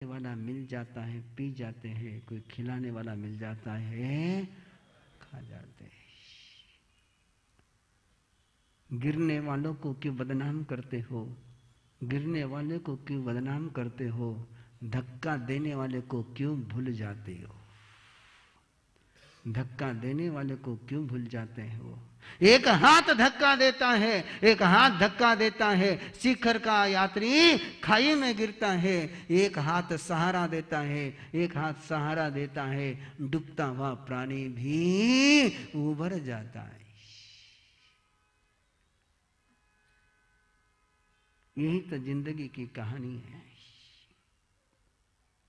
वाला मिल जाता है पी जाते हैं, कोई खिलाने वाला मिल जाता है खा जाते हैं। गिरने वालों को क्यों बदनाम करते हो, गिरने वाले को क्यों बदनाम करते हो, धक्का देने वाले को क्यों भूल जाते हो, धक्का देने वाले को क्यों भूल जाते हो। एक हाथ धक्का देता है, एक हाथ धक्का देता है, शिखर का यात्री खाई में गिरता है, एक हाथ सहारा देता है, एक हाथ सहारा देता है, डूबता हुआ प्राणी भी उबर जाता है। यही तो जिंदगी की कहानी है,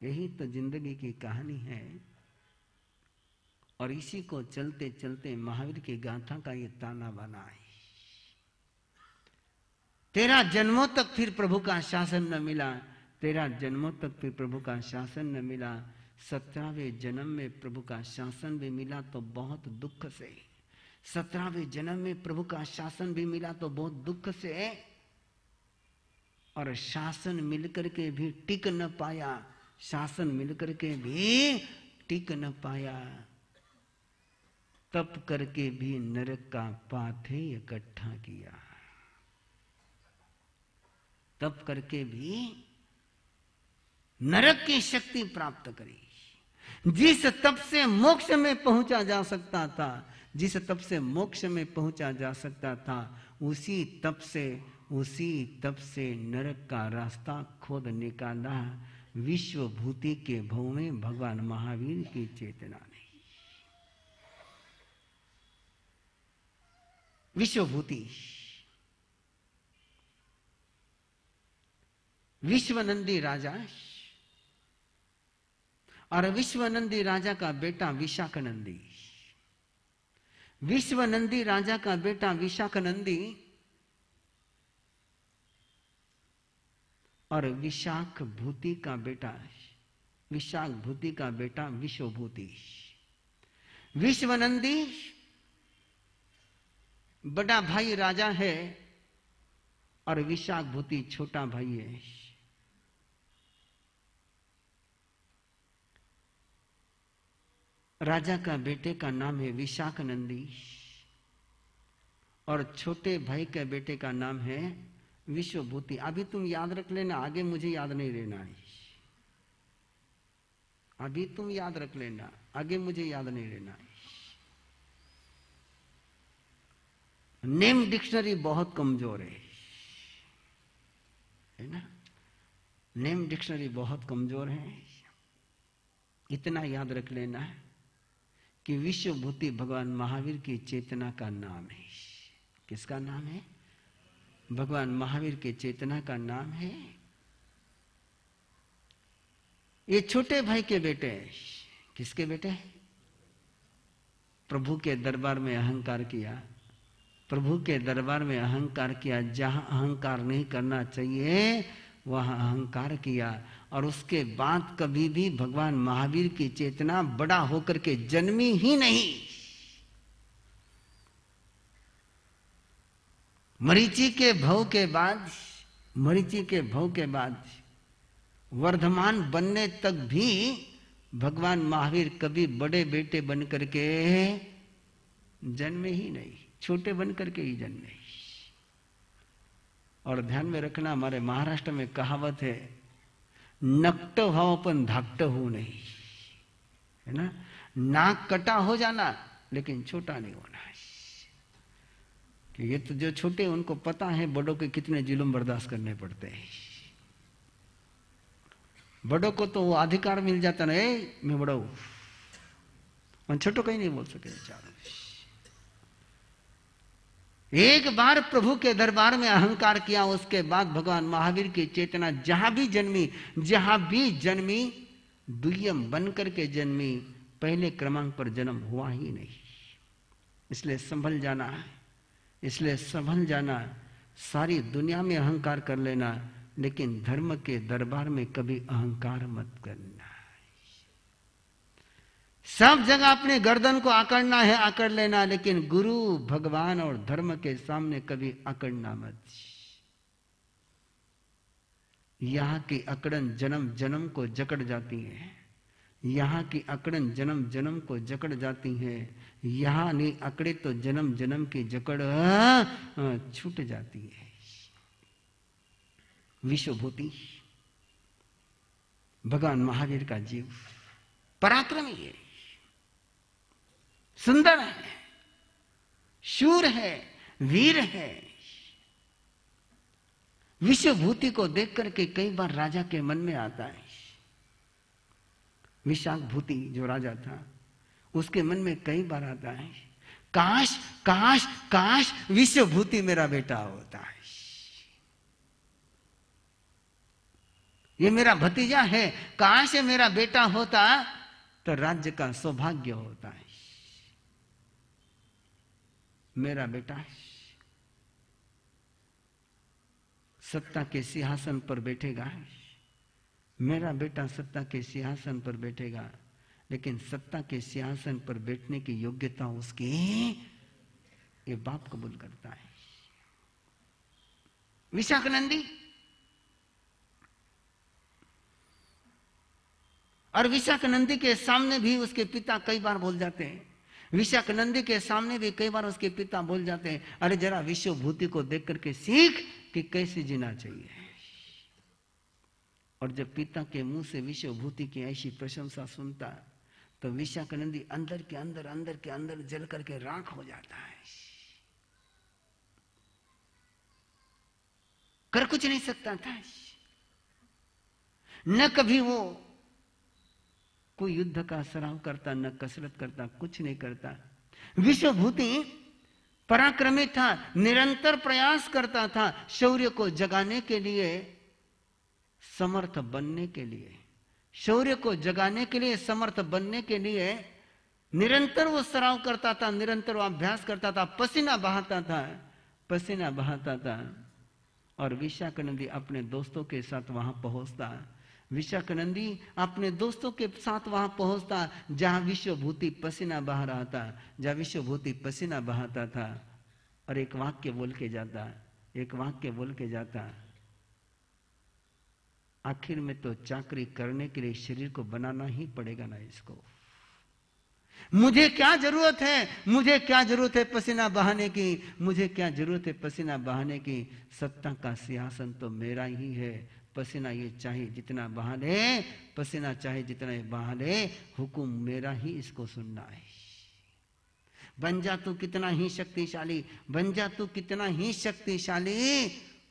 यही तो जिंदगी की कहानी है। और इसी को चलते चलते महावीर की गाथा का ये ताना बना है। 13 जन्मों तक फिर प्रभु का शासन न मिला, 13 जन्मों तक फिर प्रभु का शासन न मिला, 17वें जन्म में प्रभु का शासन भी मिला तो बहुत दुख से, 17वें जन्म में प्रभु का शासन भी मिला तो बहुत दुख से। और शासन मिलकर के भी टिक न पाया, शासन मिलकर के भी टिक न पाया। तप करके भी नरक का पाथे इकट्ठा किया, तप करके भी नरक की शक्ति प्राप्त करी। जिस तप से मोक्ष में पहुंचा जा सकता था, जिस तप से मोक्ष में पहुंचा जा सकता था, उसी तप से नरक का रास्ता खोद निकाला विश्वभूति के भव में भगवान महावीर की चेतना ने। विश्वभूति, विश्वनंदी राजा और विश्वनंदी राजा का बेटा विशाखनंदी, विश्वनंदी राजा का बेटा विशाखनंदी और विशाख भूति का बेटा, विशाख भूति का बेटा विश्वभूति। विश्वनंदी बड़ा भाई राजा है और विशाख भूति छोटा भाई है। राजा का बेटे का नाम है विशाखनंदी और छोटे भाई के बेटे का नाम है विश्वभूति। अभी तुम याद रख लेना, आगे मुझे याद नहीं रहना है। अभी तुम याद रख लेना, आगे मुझे याद नहीं रहना है। नेम डिक्शनरी बहुत कमजोर है ना, नेम डिक्शनरी बहुत कमजोर है। इतना याद रख लेना है कि विश्वभूति भगवान महावीर की चेतना का नाम है। किसका नाम है? भगवान महावीर के चेतना का नाम है। ये छोटे भाई के बेटे, किसके बेटे? प्रभु के दरबार में अहंकार किया, प्रभु के दरबार में अहंकार किया। जहां अहंकार नहीं करना चाहिए वहां अहंकार किया। और उसके बाद कभी भी भगवान महावीर की चेतना बड़ा होकर के जन्मी ही नहीं। मरीचि के भव के बाद, मरीचि के भव के बाद वर्धमान बनने तक भी भगवान महावीर कभी बड़े बेटे बन करके जन्मे ही नहीं, छोटे बन करके ही जन्मे। और ध्यान में रखना, हमारे महाराष्ट्र में कहावत है, नकट हो पण धाकट हो नहीं, है ना। नाक कटा हो जाना लेकिन छोटा नहीं होना है। कि ये तो जो छोटे उनको पता है बड़ों के कितने जुल्म बर्दाश्त करने पड़ते हैं। बड़ों को तो वो अधिकार मिल जाता ना, मैं बड़ा हूं, और छोटों कहीं नहीं बोल सके बेचारे। एक बार प्रभु के दरबार में अहंकार किया, उसके बाद भगवान महावीर की चेतना जहां भी जन्मी, जहां भी जन्मी दुय्यम बन करके जन्मी, पहले क्रमांक पर जन्म हुआ ही नहीं। इसलिए संभल जाना है, इसलिए संभल जाना। सारी दुनिया में अहंकार कर लेना, लेकिन धर्म के दरबार में कभी अहंकार मत करना। सब जगह अपने गर्दन को आकड़ना है, आकड़ लेना, लेकिन गुरु भगवान और धर्म के सामने कभी आकड़ना मत। यहाँ की अकड़न जन्म जन्म को जकड़ जाती है, यहाँ की अकड़न जन्म जन्म को जकड़ जाती है, यहाँ नहीं अकड़े तो जन्म जन्म की जकड़ छूट जाती है। विश्वभूति भगवान महावीर का जीव पराक्रमी है, सुंदर है, शूर है, वीर है। विश्वभूति को देख करके कई बार राजा के मन में आता है, विशाख भूति जो राजा था उसके मन में कई बार आता है, काश काश काश विश्वभूति मेरा बेटा होता है, ये मेरा भतीजा है, काश ये मेरा बेटा होता तो राज्य का सौभाग्य होता है। मेरा बेटा सत्ता के सिंहासन पर बैठेगा, मेरा बेटा सत्ता के सिंहासन पर बैठेगा, लेकिन सत्ता के सिंहासन पर बैठने की योग्यता उसकी ये बाप कबूल करता है। विशाखानंदी और विशाखानंदी के सामने भी उसके पिता कई बार बोल जाते हैं, विशाखानंदी के सामने भी कई बार उसके पिता बोल जाते हैं, अरे जरा विश्वभूति को देख करके सीख कि कैसे जीना चाहिए। और जब पिता के मुंह से विश्वभूति की ऐसी प्रशंसा सुनता तो विशाखानंदी अंदर के अंदर जल करके राख हो जाता है, कर कुछ नहीं सकता था। न कभी वो कोई युद्ध का सराव करता, न कसरत करता, कुछ नहीं करता। विश्वभूति पराक्रमी था, निरंतर प्रयास करता था शौर्य को जगाने के लिए, समर्थ बनने के लिए, शौर्य को जगाने के लिए, समर्थ बनने के लिए निरंतर वो सराव करता था, निरंतर वो अभ्यास करता था, पसीना बहाता था। और विशाखानंदी अपने दोस्तों के साथ वहां पहुंचता, विशाखानंदी अपने दोस्तों के साथ वहां पहुंचता जहां विश्वभूति पसीना बहा रहा था, जहां विश्वभूति पसीना बहाता था, और एक वाक्य बोल के जाता, आखिर में तो चाकरी करने के लिए शरीर को बनाना ही पड़ेगा ना इसको। मुझे क्या जरूरत है पसीना बहाने की, मुझे क्या जरूरत है पसीना बहाने की, सत्ता का सिंहासन तो मेरा ही है, पसीना ये चाहे जितना बहा ले, पसीना चाहे जितना बहा ले, हुकुम मेरा ही इसको सुनना है। बन जा तू कितना ही शक्तिशाली, बन जा तू कितना ही शक्तिशाली,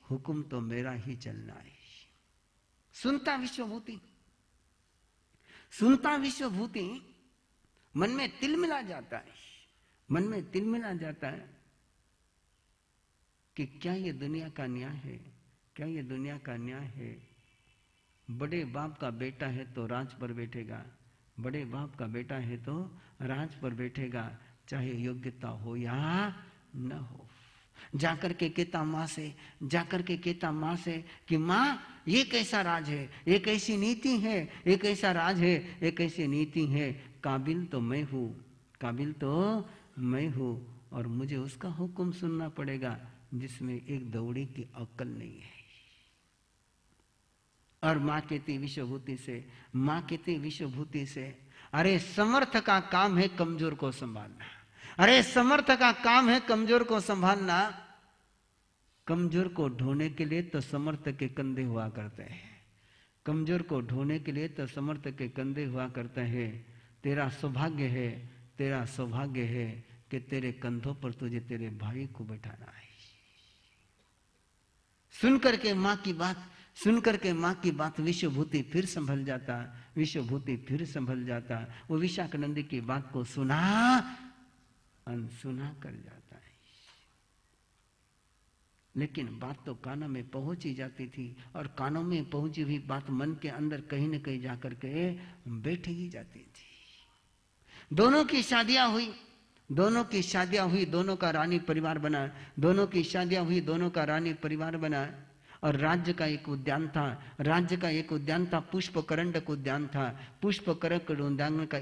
हुकुम तो मेरा ही चलना है। सुनता विश्वभूति मन में तिल मिला जाता है कि क्या ये दुनिया का न्याय है, बड़े बाप का बेटा है तो राज पर बैठेगा, चाहे योग्यता हो या न हो। जाकर के कहता माँ से कि माँ ये कैसा राज है, एक ऐसी नीति है, एक ऐसा राज है, एक ऐसी नीति है, काबिल तो मैं हूँ और मुझे उसका हुक्म सुनना पड़ेगा जिसमें एक दौड़ी की अक्ल नहीं है। और माँ कहती विश्वभूति से, अरे समर्थ का काम है कमजोर को संभालना, कमजोर को ढोने के लिए तो समर्थ के कंधे हुआ करते हैं, तेरा सौभाग्य है कि तेरे कंधों पर तुझे तेरे भाई को बैठाना है। सुनकर के माँ की बात विश्वभूति फिर संभल जाता, वो विशाखानंदी की बात को अनसुना कर जाता है। लेकिन बात तो कानों में पहुंच ही जाती थी, और कानों में पहुंची हुई बात मन के अंदर कहीं न कहीं जाकर के बैठ ही जाती थी। दोनों की शादियां हुई, दोनों का रानी परिवार बना, और राज्य का एक उद्यान था, पुष्पकरंडक उद्यान था। पुष्पकरंडक उद्यान का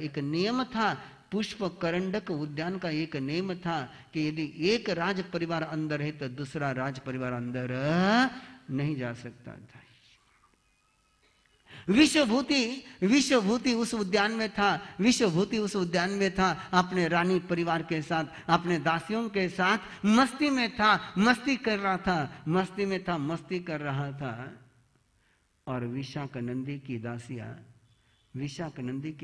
एक नियम था कि यदि एक राज परिवार अंदर है तो दूसरा राज परिवार अंदर नहीं जा सकता था। विश्वभूति उस उद्यान में था, विश्वभूति उस उद्यान में था, अपने रानी परिवार के साथ, अपने दासियों के साथ मस्ती में था, मस्ती कर रहा था, मस्ती में था, मस्ती कर रहा था। और विशाखानंदी की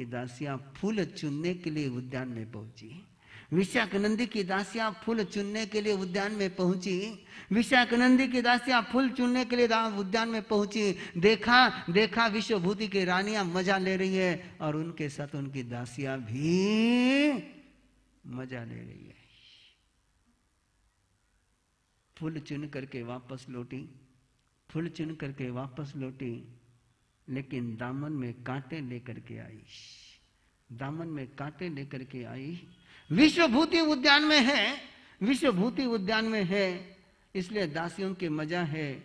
दासियां फूल चुनने के लिए उद्यान में पहुंची। विशाखानंदी की दासियां फूल चुनने के लिए उद्यान में पहुंची। विशाखानंदी की दासियां फूल चुनने के लिए उद्यान में पहुंची। देखा विश्वभूति की रानियां मजा ले रही है और उनके साथ उनकी दासियां भी मजा ले रही है। फूल चुन करके वापस लौटी, लेकिन दामन में कांटे लेकर के आई। विश्वभूति उद्यान में है, इसलिए दासियों की मजा है,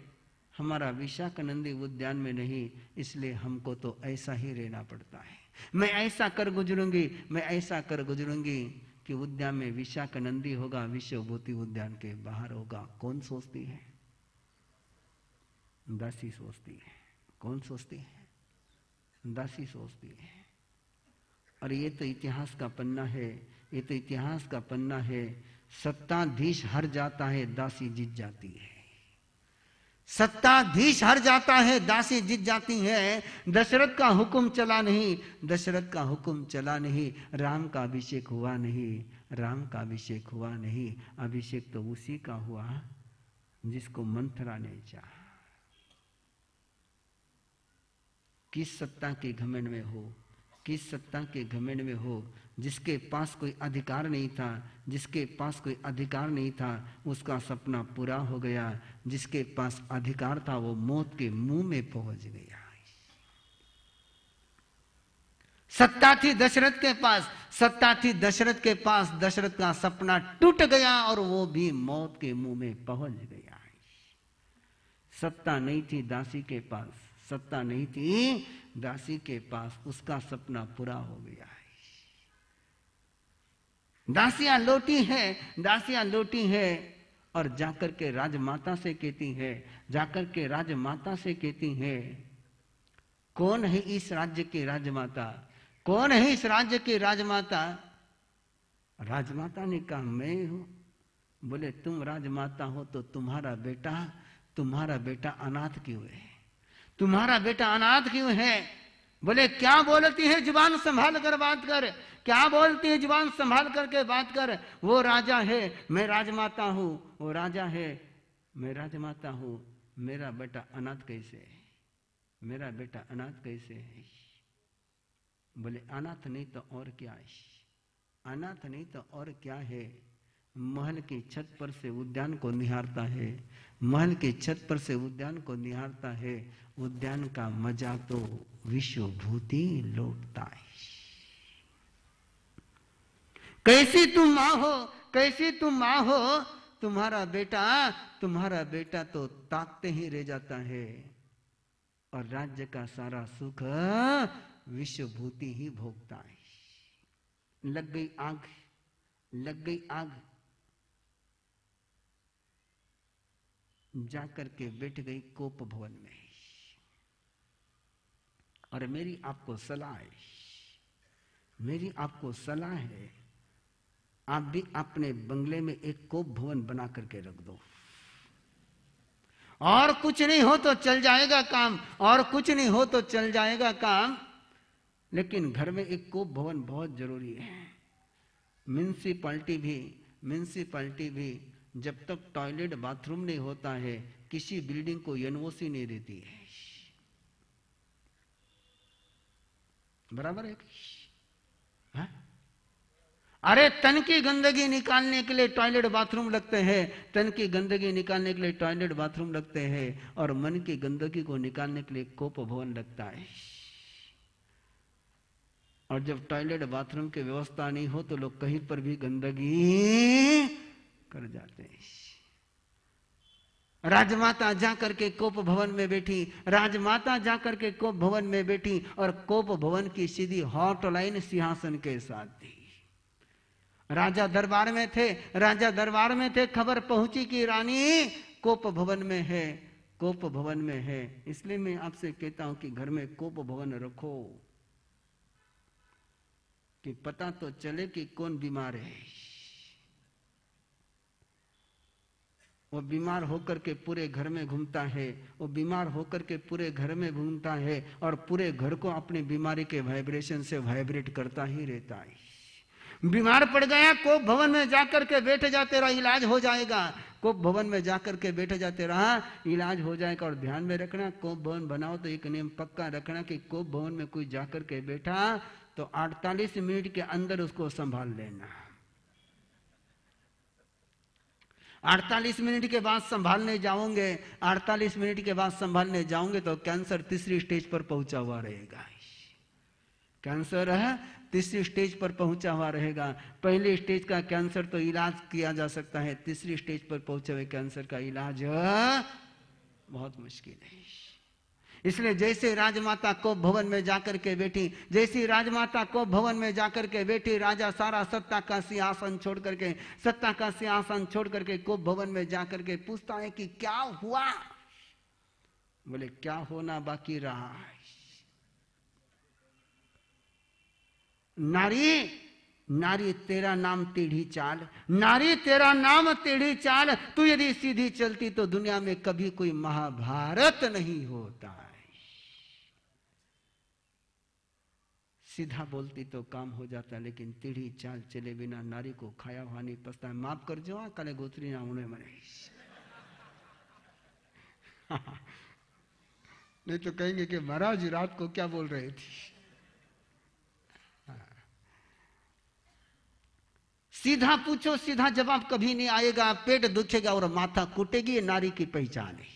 हमारा विशाखानंदी उद्यान में नहीं, इसलिए हमको तो ऐसा ही रहना पड़ता है। मैं ऐसा कर गुजरूंगी कि उद्यान में विशाखानंदी होगा, विश्वभूति उद्यान के बाहर होगा। कौन सोचती है? दासी सोचती है। कौन सोचती है? दासी सोचती है। और ये तो इतिहास का पन्ना है। सत्ताधीश हार जाता है, दासी जीत जाती है। सत्ताधीश हार जाता है, दासी जीत जाती है। दशरथ का हुक्म चला नहीं, राम का अभिषेक हुआ नहीं। अभिषेक तो उसी का हुआ जिसको मंथरा ने चाहा। किस सत्ता के घमंड में हो, जिसके पास कोई अधिकार नहीं था, उसका सपना पूरा हो गया। जिसके पास अधिकार था वो मौत के मुंह में पहुंच गया। सत्ता थी दशरथ के पास, दशरथ का सपना टूट गया और वो भी मौत के मुंह में पहुंच गया। सत्ता नहीं थी दासी के पास, उसका सपना पूरा हो गया है। दासियां लौटी है और जाकर के राजमाता से कहती है, कौन है इस राज्य की राजमाता? राजमाता ने कहा, मैं हूं। बोले, तुम राजमाता हो तो तुम्हारा बेटा अनाथ क्यों है? बोले, क्या बोलती है? जुबान संभाल कर बात कर। क्या बोलती है? जुबान संभाल करके बात कर। वो राजा है, मैं राजमाता हूं। वो राजा है, मैं राजमाता हूं। मेरा बेटा अनाथ कैसे है? बोले, अनाथ नहीं तो और क्या है? महल की छत पर से उद्यान को निहारता है। उद्यान का मजा तो विश्वभूति लौटता है। कैसी तुम माँ हो, तुम्हारा बेटा तो ताकते ही रह जाता है और राज्य का सारा सुख विश्वभूति ही भोगता है। लग गई आग, जाकर के बैठ गई कोप भवन में। और मेरी आपको सलाह है, आप भी अपने बंगले में एक कोप भवन बना करके रख दो। और कुछ नहीं हो तो चल जाएगा काम, लेकिन घर में एक कोप भवन बहुत जरूरी है। म्युनिसिपैलिटी भी जब तक टॉयलेट बाथरूम नहीं होता है, किसी बिल्डिंग को एनओसी नहीं देती है। बराबर है? हा? अरे तन की गंदगी निकालने के लिए टॉयलेट बाथरूम लगते हैं, और मन की गंदगी को निकालने के लिए कोप भवन लगता है। और जब टॉयलेट बाथरूम की व्यवस्था नहीं हो तो लोग कहीं पर भी गंदगी कर जाते हैं। राजमाता जाकर के कोप भवन में बैठी, और कोप भवन की सीधी हॉटलाइन सिंहासन के साथ थी। राजा दरबार में थे, खबर पहुंची कि रानी कोप भवन में है। कोप भवन में है। इसलिए मैं आपसे कहता हूं कि घर में कोप भवन रखो, कि पता तो चले कि कौन बीमार है। वो बीमार होकर के पूरे घर में घूमता है, वो बीमार होकर के पूरे घर में घूमता है और पूरे घर को अपनी बीमारी के वाइब्रेशन से वाइब्रेट करता ही रहता है। बीमार पड़ गया, कोप भवन में जाकर के बैठ जा, तेरा इलाज हो जाएगा। कोप भवन में जाकर के बैठ जा, तेरा इलाज हो जाएगा। और ध्यान में रखना, कोप भवन बनाओ तो एक नियम पक्का रखना कि कोप भवन में कोई जाकर के बैठा तो 48 मिनट के अंदर उसको संभाल लेना। 48 मिनट के बाद संभालने जाओगे, 48 मिनट के बाद संभालने जाओगे तो कैंसर तीसरी स्टेज पर पहुंचा हुआ रहेगा। कैंसर है तीसरी स्टेज पर पहुंचा हुआ रहेगा। पहली स्टेज का कैंसर तो इलाज किया जा सकता है, तीसरी स्टेज पर पहुंचे हुए कैंसर का इलाज बहुत मुश्किल है। इसलिए जैसे राजमाता कोप भवन में जाकर के बैठी, जैसी राजमाता कोप भवन में जाकर के बैठी, राजा सारा सत्ता का सिंहासन छोड़ करके, सत्ता का सिंहासन छोड़ करके कोप भवन में जाकर के पूछता है कि क्या हुआ? बोले क्या होना बाकी रहा है। नारी, नारी तेरा नाम टेढ़ी चाल, नारी तेरा नाम टेढ़ी चाल, तू यदि सीधी चलती तो दुनिया में कभी कोई महाभारत नहीं होता है। सीधा बोलती तो काम हो जाता, लेकिन टेढ़ी चाल चले बिना नारी को खाया हुआ नहीं पछता है। माफ कर जो काले गोत्री ना होने मरे नहीं तो कहेंगे कि महाराज रात को क्या बोल रहे थे। सीधा पूछो, सीधा जवाब कभी नहीं आएगा। पेट दुखेगा और माथा कूटेगी, नारी की पहचान है।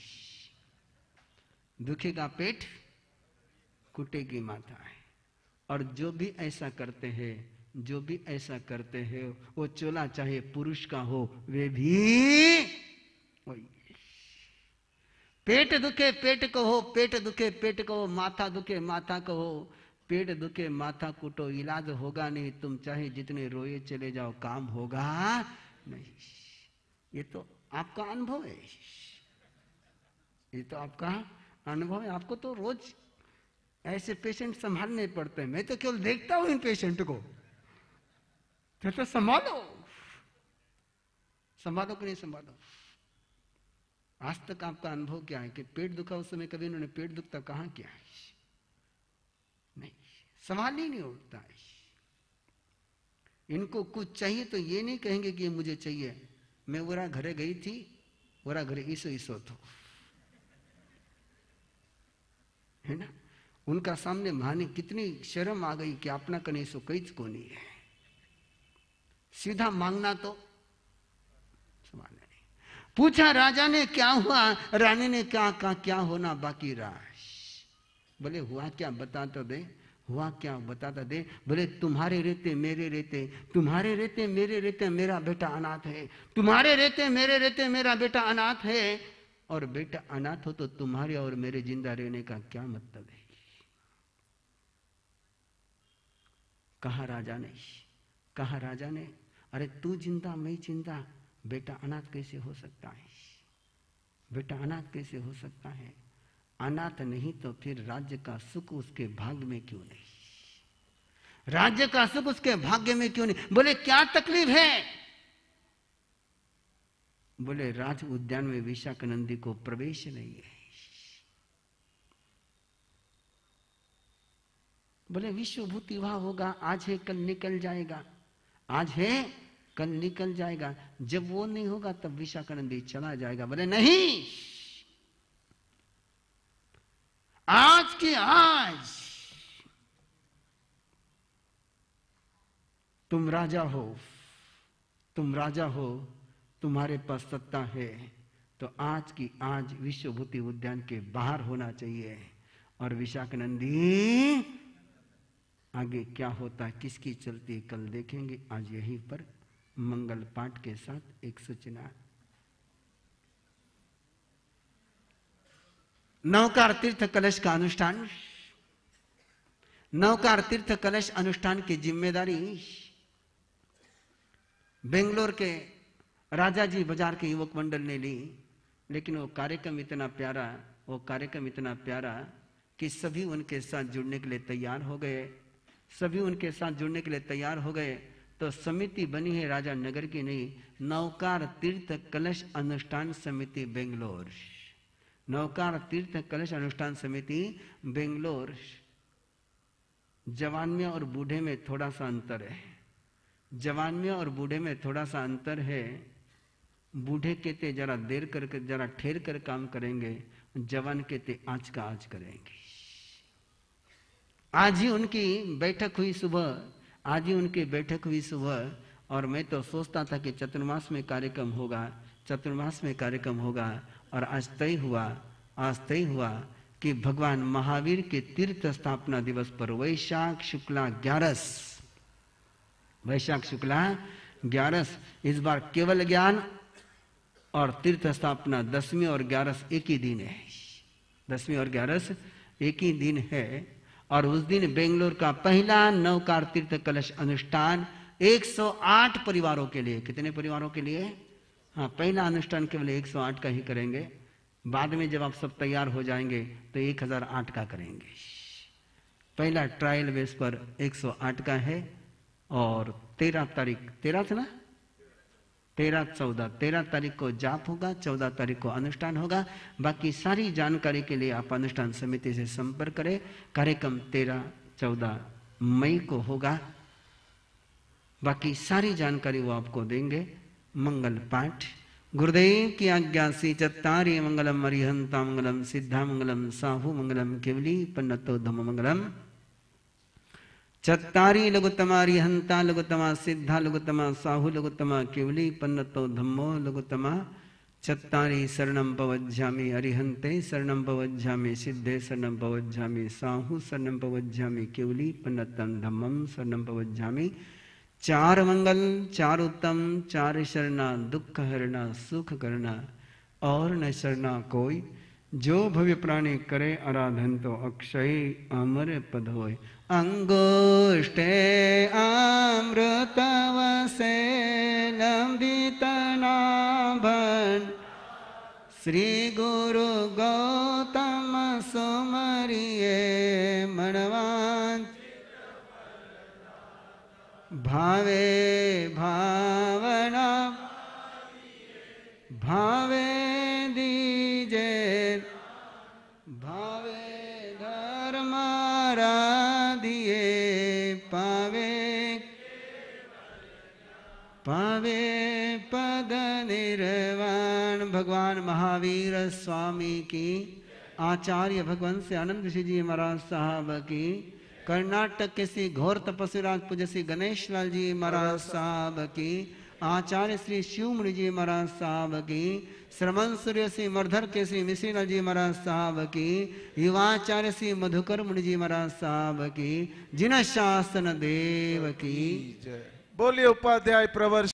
दुखेगा पेट, कूटेगी माथा है। और जो भी ऐसा करते हैं, जो भी ऐसा करते हैं, वो चोला चाहे पुरुष का हो, वे भी वही। पेट दुखे पेट को हो, पेट दुखे पेट को हो, माथा दुखे माथा को हो। पेट दुखे माथा कूटो, इलाज होगा नहीं। तुम चाहे जितने रोए चले जाओ, काम होगा नहीं। ये तो आपका अनुभव है, ये तो आपका अनुभव है। आपको तो रोज ऐसे पेशेंट संभालने पड़ते हैं। मैं तो केवल देखता हूं इन पेशेंट को। तो संभालो, संभालो कि नहीं संभालो। आज तक आपका अनुभव क्या है कि पेट दुखा उस समय कभी इन्होंने पेट दुखता कहां किया है? नहीं, संभाल ही नहीं उठता है। इनको कुछ चाहिए तो ये नहीं कहेंगे कि ये मुझे चाहिए। मैं ओरा घरे गई थी, ओरा घरे ईसो ईसो थो, है ना। उनका सामने माने कितनी शर्म आ गई कि अपना कने सो कई को नहीं है। सीधा मांगना तो संभालना नहीं। पूछा राजा ने क्या हुआ, रानी ने कहा क्या होना बाकी रहा। बोले हुआ क्या बता तो दे, हुआ क्या बताता दे। बोले तुम्हारे रहते मेरे रहते, तुम्हारे रहते मेरे रहते मेरा बेटा अनाथ है, तुम्हारे रहते मेरे रहते मेरा बेटा अनाथ है। और बेटा अनाथ हो तो तुम्हारे और मेरे जिंदा रहने का क्या मतलब है? कहा राजा ने, कहा राजा ने, अरे तू जिंदा मैं जिंदा, बेटा अनाथ कैसे हो सकता है? बेटा अनाथ कैसे हो सकता है? अनाथ नहीं तो फिर राज्य का सुख उसके भाग्य में क्यों नहीं? राज्य का सुख उसके भाग्य में क्यों नहीं? बोले क्या तकलीफ है? बोले राज उद्यान में विशाखानंदी को प्रवेश नहीं है। बोले विश्वभूति वहां होगा, आज है कल निकल जाएगा, आज है कल निकल जाएगा। जब वो नहीं होगा तब विशाखानंदी चला जाएगा। बोले नहीं, आज की आज तुम राजा हो, तुम राजा हो, तुम्हारे पास सत्ता है, तो आज की आज विश्वभूति उद्यान के बाहर होना चाहिए। और विशाखानंदी आगे क्या होता है, किसकी चलती है, कल देखेंगे। आज यहीं पर मंगल पाठ के साथ एक सूचना। नवकार तीर्थ कलश का अनुष्ठान, नवकार तीर्थ कलश अनुष्ठान की जिम्मेदारी बेंगलोर के राजाजी बाजार के युवक मंडल ने ली। लेकिन वो कार्यक्रम इतना प्यारा कि सभी उनके साथ जुड़ने के लिए तैयार हो गए। तो समिति बनी है राजा नगर की नहीं, नौकार तीर्थ कलश अनुष्ठान समिति बेंगलोर। नौकार तीर्थ कलश अनुष्ठान समिति बेंगलोर। जवान में और बूढ़े में थोड़ा सा अंतर है। बूढ़े कहते जरा देर करके, जरा ठहर कर काम करेंगे, जवान कहते आज का आज करेंगे। आज ही उनकी बैठक हुई सुबह, और मैं तो सोचता था कि चतुर्मास में कार्यक्रम होगा, और आज तय हुआ कि भगवान महावीर के तीर्थ स्थापना दिवस पर वैशाख शुक्ला 11 इस बार केवल ज्ञान और तीर्थ स्थापना 10वीं और 11 एक ही दिन है। 10वीं और 11 एक ही दिन है। और उस दिन बेंगलोर का पहला नवकार तीर्थ कलश अनुष्ठान 108 परिवारों के लिए। कितने परिवारों के लिए? हाँ, पहला अनुष्ठान केवल 108 का ही करेंगे। बाद में जब आप सब तैयार हो जाएंगे तो 1008 का करेंगे। पहला ट्रायल बेस पर 108 का है। और 13 तारीख को जाप होगा, 14 तारीख को अनुष्ठान होगा। बाकी सारी जानकारी के लिए आप अनुष्ठान समिति से संपर्क करें। कार्यक्रम 13-14 मई को होगा। बाकी सारी जानकारी वो आपको देंगे। मंगल पाठ। गुरुदेव की आज्ञा से चत्तारी मंगलम अरिहंता मंगलम सिद्धा मंगलम साहु मंगलम केवली पन्नतो धम्म मंगलम। चत्तारी लघुतमा अरिहंता लघुतमा सिद्धा लघुतमा साहु लघुतमा केवली पन्नतो धम्मो लघुतमा। चत्तारी शरणं पवज्जामि अरिहंते शरणं पवज्जामि सिद्धे शरणं पवज्जामि साहु शरणं पवज्जामि केवली पन्नतं धम्मं शरणं पवज्जामि। 4 मंगल 4 उत्तम 4 शरणा दुख हरना सुख करना और न शरणा कोई। जो भव्य प्राणी करे आराधन तो अक्षय अमर पद होय। अंगुष्ठे अमृतवसे लंबित नाभन श्री गुरु गौतम सुमरिये मनवान। भावे भावना भावे दीजे भावे धर्मारा दिए पावे पद निर्वाण। भगवान महावीर स्वामी की, आचार्य भगवान से आनंद ऋषि जी महाराज साहब की, कर्नाटक के श्री घोर तपस्वीराज पूज्य श्री गणेश लाल जी महाराज साहब की, आचार्य श्री शिवमुनि जी महाराज साहब की, श्रमण सूर्य श्री मरधर के श्री मिश्री लाल जी महाराज साहब की, युवाचार्य श्री मधुकर मुनि जी महाराज साहब की, जिन शासन देव की। बोलिए उपाध्याय प्रवर।